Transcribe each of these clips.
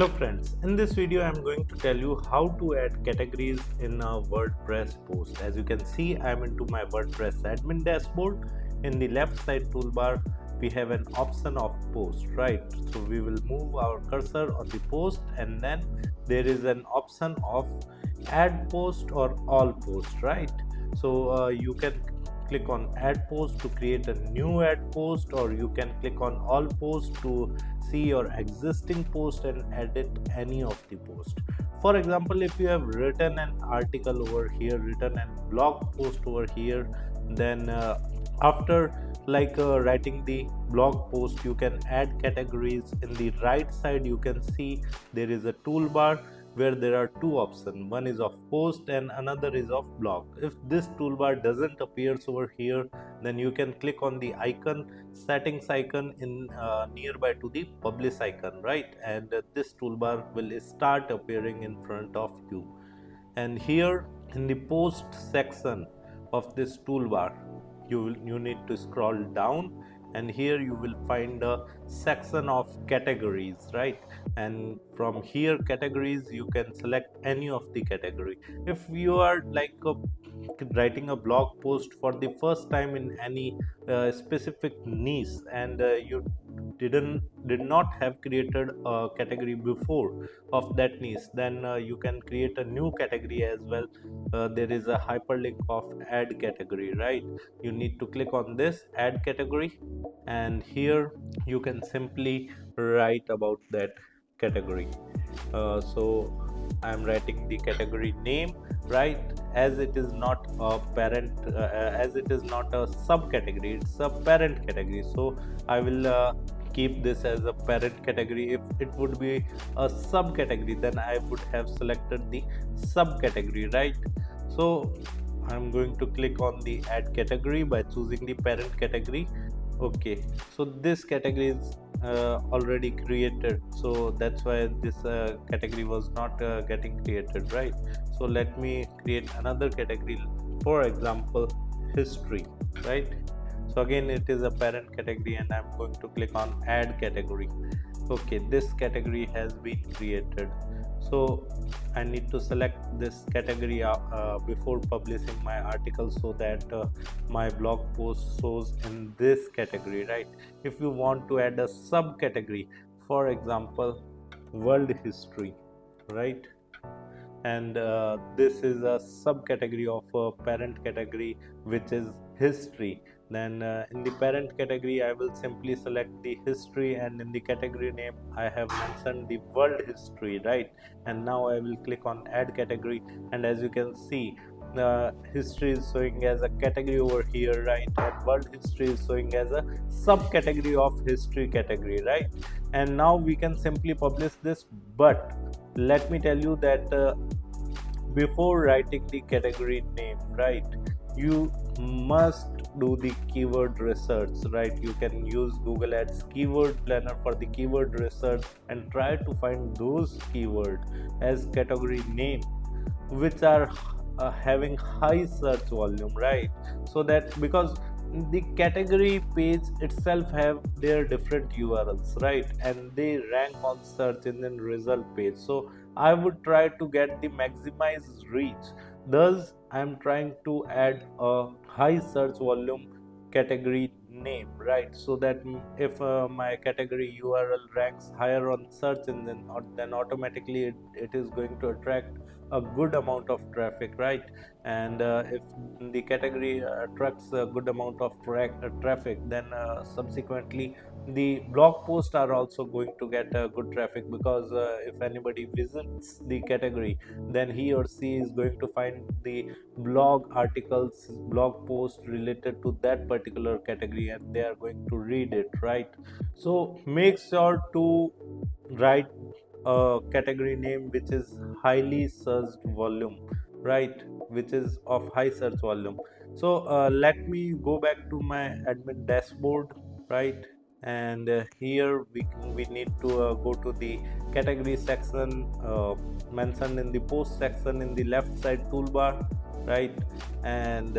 Hello friends, in this video I am going to tell you how to add categories in a WordPress post. As you can see, I am into my WordPress admin dashboard. In the left side toolbar we have an option of post, right? So we will move our cursor on the post and then there is an option of add post or all post, right? So you can click on add post to create a new add post, or you can click on all post to see your existing post and edit any of the post. For example, if you have written an article over here, written a blog post over here, then after writing the blog post, you can add categories. In the right side you can see there is a toolbar where there are two options. One is of post and another is of blog. If this toolbar doesn't appear over here, then you can click on the icon, settings icon in nearby to the publish icon, right? And this toolbar will start appearing in front of you. And here in the post section of this toolbar, you need to scroll down, and here you will find a section of categories, right? And from here categories, you can select any of the category. If you are writing a blog post for the first time in any specific niche, and you did not have created a category before of that niche, then you can create a new category as well. There is a hyperlink of add category, right? You need to click on this add category, and here you can simply write about that category. So I am writing the category name, right? As it is not a parent, as it is not a subcategory, it's a parent category, so I will keep this as a parent category. If it would be a subcategory, then I would have selected the subcategory, right? So I'm going to click on the add category by choosing the parent category. Okay, so this category is already created, so that's why this category was not getting created, right? So let me create another category, for example history, right? So again it is a parent category, and I'm going to click on add category. Okay, this category has been created, so I need to select this category before publishing my article, so that my blog post shows in this category, right? If you want to add a subcategory, for example world history, right? And this is a subcategory of a parent category, which is history. Then in the parent category I will simply select the history, and in the category name I have mentioned the world history, right? And now I will click on add category, and as you can see, history is showing as a category over here, right? And world history is showing as a subcategory of history category, right? And now we can simply publish this, but let me tell you that before writing the category name, right, you must do the keyword research, right? You can use Google Ads keyword planner for the keyword research and try to find those keywords as category name which are having high search volume, right? So that, because the category page itself have their different URLs, right? And they rank on search engine result page, so I would try to get the maximized reach. Thus I am trying to add a high search volume category name, right? So that if my category URL ranks higher on search engine, then automatically it is going to attract a good amount of traffic, right? And if the category attracts a good amount of traffic, then subsequently the blog posts are also going to get good traffic, because if anybody visits the category, then he or she is going to find the blog articles, blog posts related to that particular category, and they are going to read it, right? So make sure to write a category name which is highly searched volume, right? Which is of high search volume. So let me go back to my admin dashboard, right? And here we need to go to the category section mentioned in the post section in the left side toolbar, right? And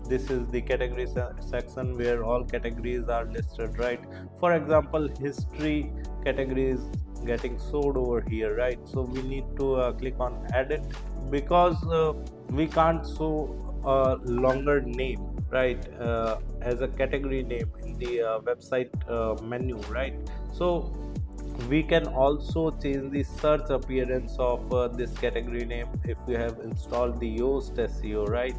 this is the category section where all categories are listed, right? For example, history category is getting stored over here, right? So we need to click on edit, because we can't show a longer name, right, as a category name in the website menu, right? So we can also change the search appearance of this category name if you have installed the Yoast SEO, right?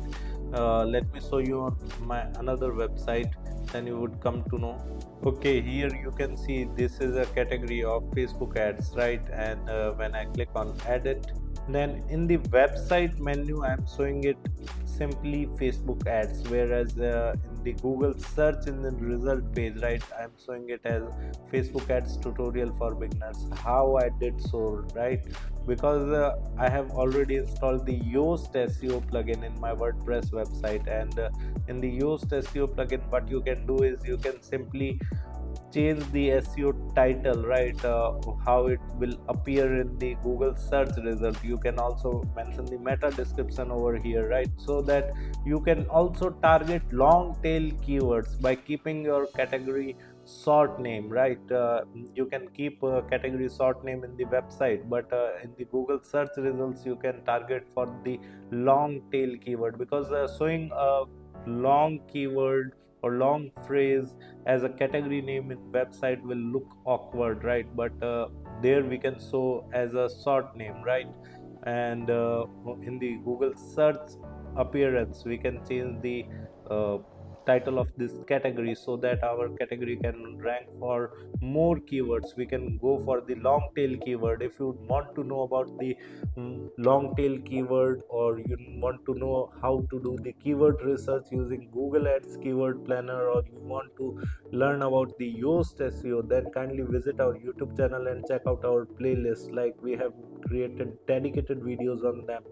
Let me show you on my another website, then you would come to know. Okay, here you can see this is a category of Facebook ads, right? And when I click on edit, then in the website menu I'm showing it simply Facebook ads, whereas in the Google search in the result page, right, I'm showing it as Facebook ads tutorial for beginners. How I did so, right? Because I have already installed the Yoast SEO plugin in my WordPress website, and in the Yoast SEO plugin what you can do is you can simply change the SEO title, right? How it will appear in the Google search result. You can also mention the meta description over here, right? So that you can also target long tail keywords by keeping your category short name, right? You can keep a category short name in the website, but in the Google search results you can target for the long tail keyword, because showing a long keyword or long phrase as a category name in website will look awkward, right? But there we can show as a short name, right? And in the Google search appearance we can change the uh, title of this category so that our category can rank for more keywords. We can go for the long tail keyword. If you want to know about the long tail keyword, or you want to know how to do the keyword research using Google Ads keyword planner, or you want to learn about the Yoast SEO, then kindly visit our YouTube channel and check out our playlist. Like, we have created dedicated videos on them.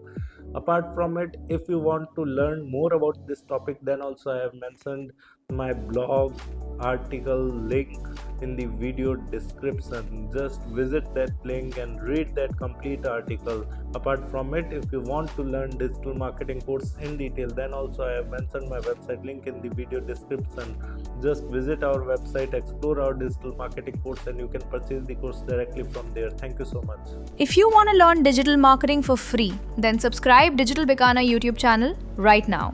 Apart from it, if you want to learn more about this topic, then also I have mentioned my blog article link in the video description. Just visit that link and read that complete article. Apart from it, if you want to learn digital marketing course in detail, then also I have mentioned my website link in the video description. Just visit our website, explore our digital marketing course, and you can purchase the course directly from there. Thank you so much. If you want to learn digital marketing for free, then subscribe Digital Bikana YouTube channel right now.